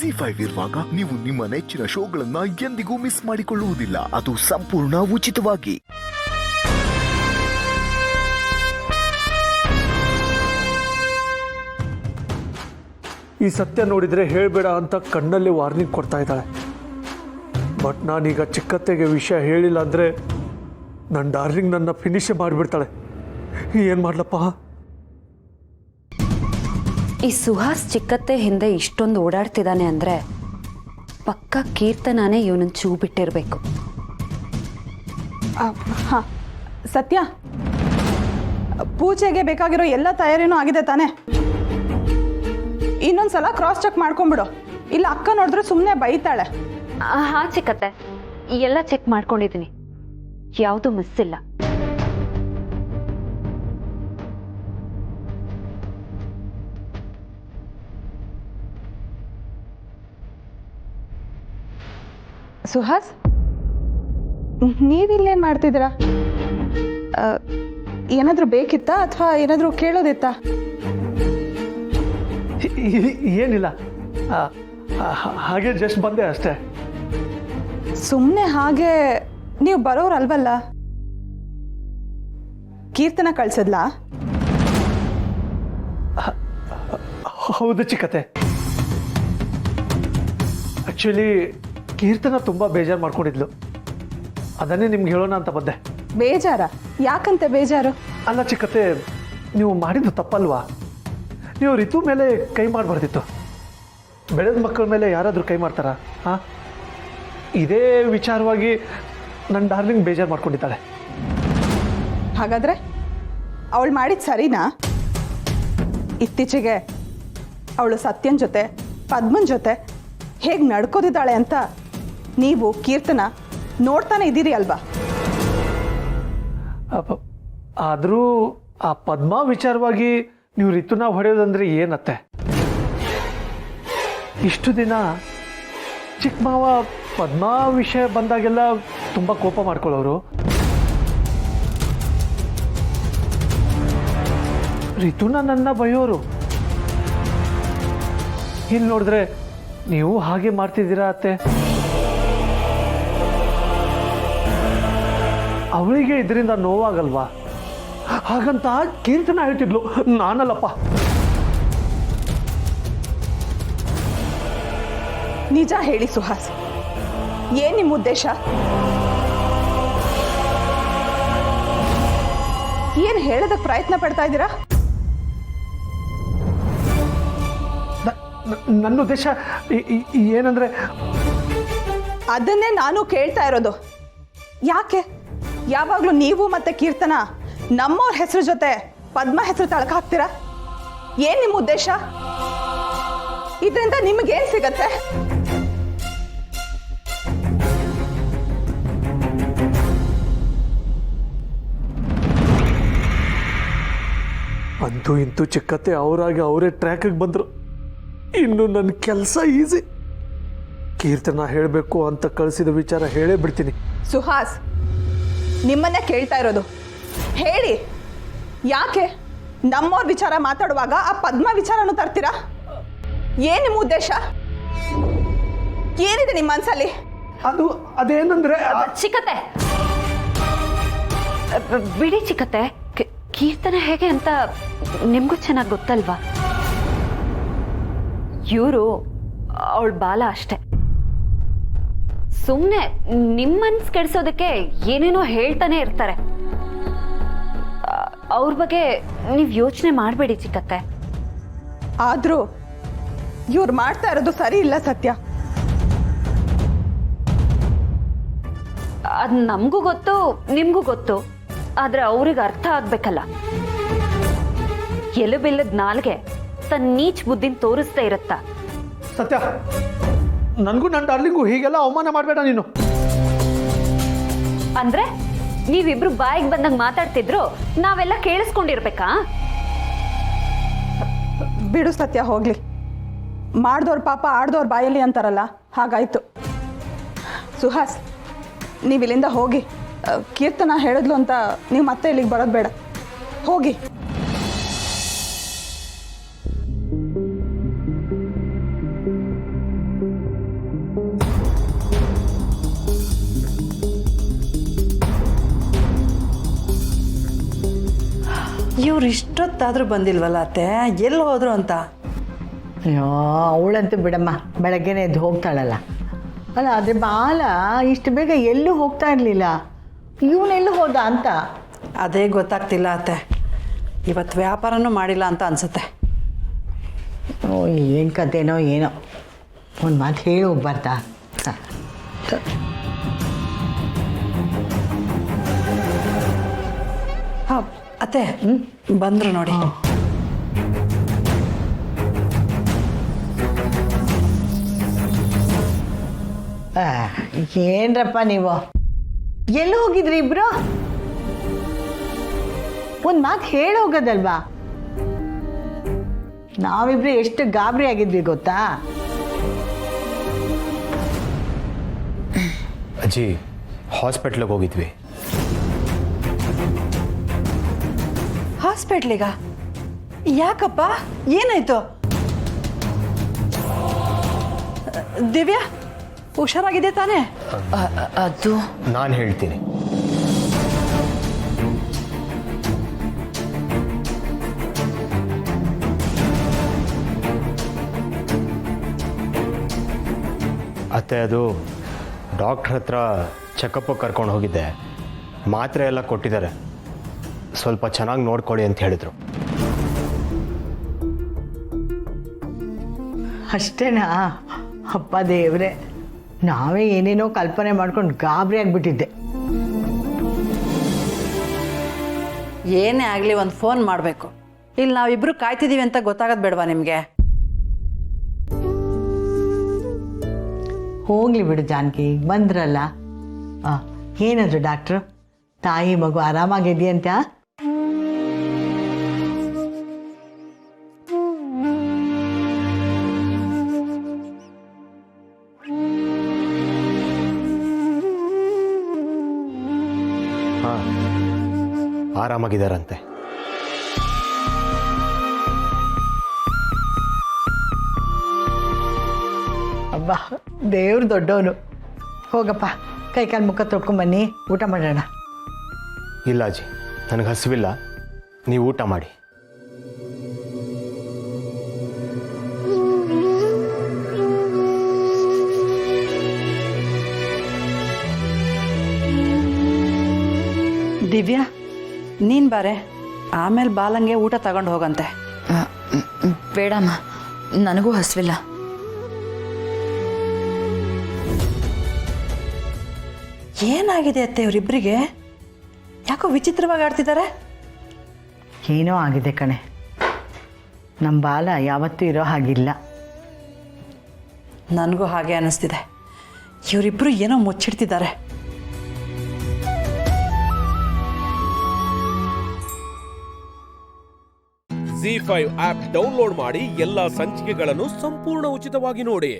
ZEE5 ಇರುವಾಗ ನೀವು ನಿಮ್ಮ ನೆಚ್ಚಿನ ಶೋಗಳನ್ನ ಎಂದಿಗೂ ಮಿಸ್ ಮಾಡಿಕೊಳ್ಳುವುದಿಲ್ಲ. ಅದು ಸಂಪೂರ್ಣ ಉಚಿತವಾಗಿ. ಈ ಸತ್ಯ ನೋಡಿದರೆ ಹೇಳಬೇಡ ಅಂತ ಕಣ್ಣಲ್ಲಿ ವಾರ್ನಿಂಗ್ ಕೊಡ್ತಾ ಇದ್ದಾಳೆ. ಬಟ್ ನಾನೀಗ ಚಿಕ್ಕತ್ತೆಗೆ ವಿಷಯ ಹೇಳಿಲ್ಲ ಅಂದರೆ ನನ್ನ ಡಾರ್ಲಿಂಗ್ ನನ್ನ ಫಿನಿಶ್ ಮಾಡಿಬಿಡ್ತಾಳೆ. ಏನು ಮಾಡ್ಲಪ್ಪ? ಈ ಸುಹಾಸ್ ಚಿಕ್ಕತ್ತೆ ಹಿಂದೆ ಇಷ್ಟೊಂದು ಓಡಾಡ್ತಿದ್ದಾನೆ ಅಂದರೆ ಪಕ್ಕ ಕೀರ್ತನಾನೇ ಇವನನ್ನು ಚೂ ಬಿಟ್ಟಿರಬೇಕು. ಹಾಂ ಸತ್ಯ, ಪೂಜೆಗೆ ಬೇಕಾಗಿರೋ ಎಲ್ಲ ತಯಾರಿನೂ ಆಗಿದೆ ತಾನೆ? ಇನ್ನೊಂದ್ಸಲ ಕ್ರಾಸ್ ಚೆಕ್ ಮಾಡ್ಕೊಂಬಿಡು, ಇಲ್ಲ ಅಕ್ಕ ನೋಡಿದ್ರೆ ಸುಮ್ಮನೆ ಬೈತಾಳೆ. ಹಾಂ ಚಿಕ್ಕತ್ತೆ, ಎಲ್ಲ ಚೆಕ್ ಮಾಡ್ಕೊಂಡಿದ್ದೀನಿ, ಯಾವುದು ಮಿಸ್ ಇಲ್ಲ. ಸುಹಾಸ್, ನೀವಿಲ್ಲೇನು ಮಾಡ್ತಿದ್ದೀರಾ? ಏನಾದರೂ ಬೇಕಿತ್ತಾ ಅಥವಾ ಏನಾದರೂ ಕೇಳೋದಿತ್ತಾ? ಏನಿಲ್ಲ, ಹಾಗೆ ಜಸ್ಟ್ ಬಂದೆ ಅಷ್ಟೇ. ಸುಮ್ಮನೆ ಹಾಗೆ ನೀವು ಬರೋರಲ್ವಲ್ಲ? ಕೀರ್ತನ ಕಳ್ಸದ್ಲಾ? ಹೌದು ಚಿಕ್ಕತ್ತೆ, ಆ್ಯಕ್ಚುಲಿ ಕೀರ್ತನ ತುಂಬ ಬೇಜಾರು ಮಾಡ್ಕೊಂಡಿದ್ಲು, ಅದನ್ನೇ ನಿಮ್ಗೆ ಹೇಳೋಣ ಅಂತ ಬಂದೆ. ಬೇಜಾರ? ಯಾಕಂತೆ ಬೇಜಾರು? ಅಲ್ಲ ಚಿಕ್ಕತ್ತೆ, ನೀವು ಮಾಡಿದ್ದು ತಪ್ಪಲ್ವಾ? ನೀವು ರಿತು ಮೇಲೆ ಕೈ ಮಾಡಬಾರ್ದಿತ್ತು. ಬೆಳೆದ ಮಕ್ಕಳ ಮೇಲೆ ಯಾರಾದರೂ ಕೈ ಮಾಡ್ತಾರಾ? ಹಾಂ, ಇದೇ ವಿಚಾರವಾಗಿ ನನ್ನ ಡಾರ್ಲಿಂಗ್ ಬೇಜಾರು ಮಾಡ್ಕೊಂಡಿದ್ದಾಳೆ. ಹಾಗಾದ್ರೆ ಅವಳು ಮಾಡಿದ ಸರಿನಾ? ಇತ್ತೀಚೆಗೆ ಅವಳು ಸತ್ಯನ್ ಜೊತೆ ಪದ್ಮನ್ ಜೊತೆ ಹೇಗೆ ನಡ್ಕೋದಿದ್ದಾಳೆ ಅಂತ ನೀವು ಕೀರ್ತನ ನೋಡ್ತಾನೆ ಇದ್ದೀರಿ ಅಲ್ವಾ? ಆದರೂ ಆ ಪದ್ಮ ವಿಚಾರವಾಗಿ ನೀವು ರಿತುನ ಹೊಡೆಯೋದಂದ್ರೆ ಏನತ್ತೆ? ಇಷ್ಟು ದಿನ ಚಿಕ್ಕ ಮಾವ ಪದ್ಮ ವಿಷಯ ಬಂದಾಗೆಲ್ಲ ತುಂಬ ಕೋಪ ಮಾಡ್ಕೊಳ್ಳೋರು, ರಿತುನ ನನ್ನ ಬೈಯೋರು. ಇಲ್ಲಿ ನೋಡಿದ್ರೆ ನೀವು ಹಾಗೆ ಮಾಡ್ತಿದ್ದೀರಾ ಅತ್ತೆ. ಅವಳಿಗೆ ಇದರಿಂದ ನೋವಾಗಲ್ವಾ? ಹಾಗಂತ ಕೀರ್ತನ ಹೇಳ್ತಿದ್ಲು, ನಾನಲ್ಲಪ್ಪ. ನಿಜ ಹೇಳಿ ಸುಹಾಸ್, ಏನ್ ನಿಮ್ಮ ಉದ್ದೇಶ? ಏನ್ ಹೇಳೋದಕ್ಕೆ ಪ್ರಯತ್ನ ಪಡ್ತಾ ಇದ್ದೀರಾ? ನನ್ನ ಉದ್ದೇಶ ಏನಂದ್ರೆ, ಅದನ್ನೇ ನಾನು ಕೇಳ್ತಾ ಇರೋದು. ಯಾಕೆ ಯಾವಾಗಲೂ ನೀವು ಮತ್ತೆ ಕೀರ್ತನ ನಮ್ಮವ್ರ ಹೆಸರು ಜೊತೆ ಪದ್ಮ ಹೆಸರು ತಳಕ ಹಾಕ್ತೀರಾ? ಏನ್ ನಿಮ್ಮ ಉದ್ದೇಶ? ಇದರಿಂದ ನಿಮಗೇನ್ ಸಿಗತ್ತೆ? ಅಂತೂ ಇಂತೂ ಚಿಕ್ಕತ್ತೆ ಅವರಾಗಿ ಅವರೇ ಟ್ರ್ಯಾಕಿಗೆ ಬಂದರು. ಇನ್ನು ನನ್ನ ಕೆಲಸ ಈಸಿ. ಕೀರ್ತನ ಹೇಳಬೇಕು ಅಂತ ಕಳಿಸಿದ ವಿಚಾರ ಹೇಳೇ ಬಿಡ್ತೀನಿ. ಸುಹಾಸ್, ನಿಮ್ಮನ್ನೇ ಕೇಳ್ತಾ ಇರೋದು, ಹೇಳಿ. ಯಾಕೆ ನಮ್ಮವ್ರ ವಿಚಾರ ಮಾತಾಡುವಾಗ ಆ ಪದ್ಮ ವಿಚಾರನೂ ತರ್ತೀರಾ? ಏನ್ ನಿಮ್ಮ ಉದ್ದೇಶ? ಏನಿದೆ ನಿಮ್ಮ ಮನಸ್ಸಲ್ಲಿ? ಅದೇನಂದ್ರೆ ಚಿಕ್ಕತ್ತೆ ಬಿಡಿ ಚಿಕ್ಕತ್ತೆ, ಕೀರ್ತನ ಹೇಗೆ ಅಂತ ನಿಮಗೂ ಚೆನ್ನಾಗಿ ಗೊತ್ತಲ್ವಾ? ಇವರು ಅವಳ ಬಾಲ ಅಷ್ಟೆ. ಸುಮ್ಮನೆ ನಿಮ್ಮ ಮನ್ಸು ಕೆಡಿಸೋದಕ್ಕೆ ಏನೇನೋ ಹೇಳ್ತಾನೆ ಇರ್ತಾರೆ. ಅವ್ರ ಬಗ್ಗೆ ನೀವು ಯೋಚನೆ ಮಾಡಬೇಡಿ ಚಿಕ್ಕತ್ತೆ. ಆದ್ರೂ ಇವ್ರು ಮಾಡ್ತಾ ಇರೋದು ಸರಿ ಇಲ್ಲ ಸತ್ಯ. ಅದು ನಮಗೂ ಗೊತ್ತು, ನಿಮಗೂ ಗೊತ್ತು, ಆದ್ರೆ ಅವ್ರಿಗೆ ಅರ್ಥ ಆಗ್ಬೇಕಲ್ಲ. ಎಲುಬಿಲ್ಲದ ನಾಲ್ಗೆ ತನ್ನ ನೀಚ್ ಬುದ್ಧಿನ ತೋರಿಸ್ತಾ ಇರತ್ತ. ಸತ್ಯ, ನನಗೂ ನನ್ನ ಡಾರ್ಲಿಂಗು ಹೀಗೆಲ್ಲ ಅವಮಾನ ಮಾಡಬೇಡ ನೀನು. ಅಂದ್ರೆ ನೀವಿಬ್ರು ಬಾಯಿಗೆ ಬಂದಂಗೆ ಮಾತಾಡ್ತಿದ್ರು, ನಾವೆಲ್ಲ ಕೇಳಿಸ್ಕೊಂಡಿರ್ಬೇಕಾ? ಬಿಡು ಸತ್ಯ, ಹೋಗ್ಲಿ. ಮಾಡ್ದವ್ರ ಪಾಪ ಆಡ್ದವ್ರ ಬಾಯಲ್ಲಿ ಅಂತಾರಲ್ಲ, ಹಾಗಾಯ್ತು. ಸುಹಾಸ್, ನೀವು ಇಲ್ಲಿಂದ ಹೋಗಿ. ಕೀರ್ತನ ಹೇಳಿದ್ಲು ಅಂತ ನೀವು ಮತ್ತೆ ಇಲ್ಲಿಗೆ ಬರೋದು ಬೇಡ, ಹೋಗಿ. ಇವ್ರು ಇಷ್ಟೊತ್ತಾದರೂ ಬಂದಿಲ್ವಲ್ಲ ಅತ್ತೆ, ಎಲ್ಲಿ ಹೋದ್ರು ಅಂತ. ಅಯ್ಯೋ ಅವಳಂತೂ ಬಿಡಮ್ಮ, ಬೆಳಗ್ಗೆನೇ ಎದ್ದು ಹೋಗ್ತಾಳಲ್ಲ. ಅಲ್ಲ ಆದರೆ ಬಾಲ ಇಷ್ಟು ಬೇಗ ಎಲ್ಲೂ ಹೋಗ್ತಾ ಇರಲಿಲ್ಲ, ಇವನೆಲ್ಲೂ ಹೋದ ಅಂತ. ಅದೇ ಗೊತ್ತಾಗ್ತಿಲ್ಲ ಅತ್ತೆ, ಇವತ್ತು ವ್ಯಾಪಾರನೂ ಮಾಡಿಲ್ಲ ಅಂತ ಅನ್ಸುತ್ತೆ. ಓ ಏನು ಕತೆನೋ ಏನೋ, ಒಂದು ಮಾತು ಹೇಳಿ ಹೋಗ್ಬಾರ್ದಾ? ಹಾಂ ಅತ್ತೆ, ಬಂದರು ನೋಡಿ. ಏನ್ರಪ್ಪ ನೀವು, ಎಲ್ಲಿ ಹೋಗಿದ್ರಿ ಇಬ್ರು? ಒಂದು ಮಾತು ಹೇಳಿ ಹೋಗೋದಲ್ವಾ? ನಾವಿಬ್ರು ಎಷ್ಟು ಗಾಬರಿ ಆಗಿದ್ವಿ ಗೊತ್ತಾ? ಅಜ್ಜಿ, ಹಾಸ್ಪಿಟ್ಲಿಗೆ ಹೋಗಿದ್ವಿ. ಹಾಸ್ಪಿಟ್ಲಿಗ? ಯಾಕಪ್ಪ, ಏನಾಯ್ತು? ದಿವ್ಯಾ ಹುಷಾರಾಗಿದೆ ತಾನೇ? ಅದು ನಾನು ಹೇಳ್ತೀನಿ. ಅತ್ತೆ, ಅದು ಡಾಕ್ಟ್ರ್ ಹತ್ರ ಚೆಕಪ್ ಕರ್ಕೊಂಡು ಹೋಗಿದ್ದೆ. ಮಾತ್ರೆ ಎಲ್ಲ ಕೊಟ್ಟಿದ್ದಾರೆ, ಸ್ವಲ್ಪ ಚೆನ್ನಾಗಿ ನೋಡ್ಕೊಳ್ಳಿ ಅಂತ ಹೇಳಿದರು. ಅಷ್ಟೇನಾ? ಅಪ್ಪ ದೇವ್ರೆ, ನಾವೇ ಏನೇನೋ ಕಲ್ಪನೆ ಮಾಡ್ಕೊಂಡು ಗಾಬರಿ ಆಗಿಬಿಟ್ಟಿದ್ದೆ. ಏನೇ ಆಗಲಿ ಒಂದು ಫೋನ್ ಮಾಡಬೇಕು. ಇಲ್ಲಿ ನಾವಿಬ್ರು ಕಾಯ್ತಿದ್ದೀವಿ ಅಂತ ಗೊತ್ತಾಗೋದು ಬೇಡವಾ ನಿಮಗೆ? ಹೋಗ್ಲಿ ಬಿಡು ಜಾನಕಿ, ಬಂದ್ರಲ್ಲ. ಏನಂದ್ರು ಡಾಕ್ಟ್ರು? ತಾಯಿ ಮಗು ಆರಾಮಾಗಿದೆಯಂತ? ಹಾಂ, ಆರಾಮಾಗಿದ್ದಾರಂತೆ. ಅಬ್ಬಾ, ದೇವ್ರು ದೊಡ್ಡವನು. ಹೋಗಪ್ಪ, ಕೈಕಾಲು ಮುಖ ತೊಳ್ಕೊಂಬನ್ನಿ, ಊಟ ಮಾಡೋಣ. ಇಲ್ಲ ಅಜ್ಜಿ, ನನಗೆ ಹಸಿವಿಲ್ಲ, ನೀವು ಊಟ ಮಾಡಿ. ದಿವ್ಯಾ, ನೀನು ಬಾರೆ, ಆಮೇಲೆ ಬಾಲಂಗೆ ಊಟ ತಗೊಂಡು ಹೋಗಂತೆ. ಬೇಡಮ್ಮ, ನನಗೂ ಹಸಿವಿಲ್ಲ. ಏನಾಗಿದೆ ಅತ್ತೆ ಇವರಿಬ್ಬರಿಗೆ? ಯಾಕೋ ವಿಚಿತ್ರವಾಗಿ ಆಡ್ತಿದ್ದಾರೆ. ಏನೋ ಆಗಿದೆ ಕಣೆ, ನಮ್ಮ ಬಾಲ ಯಾವತ್ತೂ ಇರೋ ಹಾಗಿಲ್ಲ. ನನಗೂ ಹಾಗೆ ಅನ್ನಿಸ್ತಿದೆ. ಇವರಿಬ್ಬರು ಏನೋ ಮುಚ್ಚಿಡ್ತಿದ್ದಾರೆ. ZEE5 ಆಪ್ ಡೌನ್ಲೋಡ್ ಮಾಡಿ ಎಲ್ಲಾ ಸಂಚಿಕೆಗಳನ್ನು ಸಂಪೂರ್ಣ ಉಚಿತವಾಗಿ ನೋಡಿ.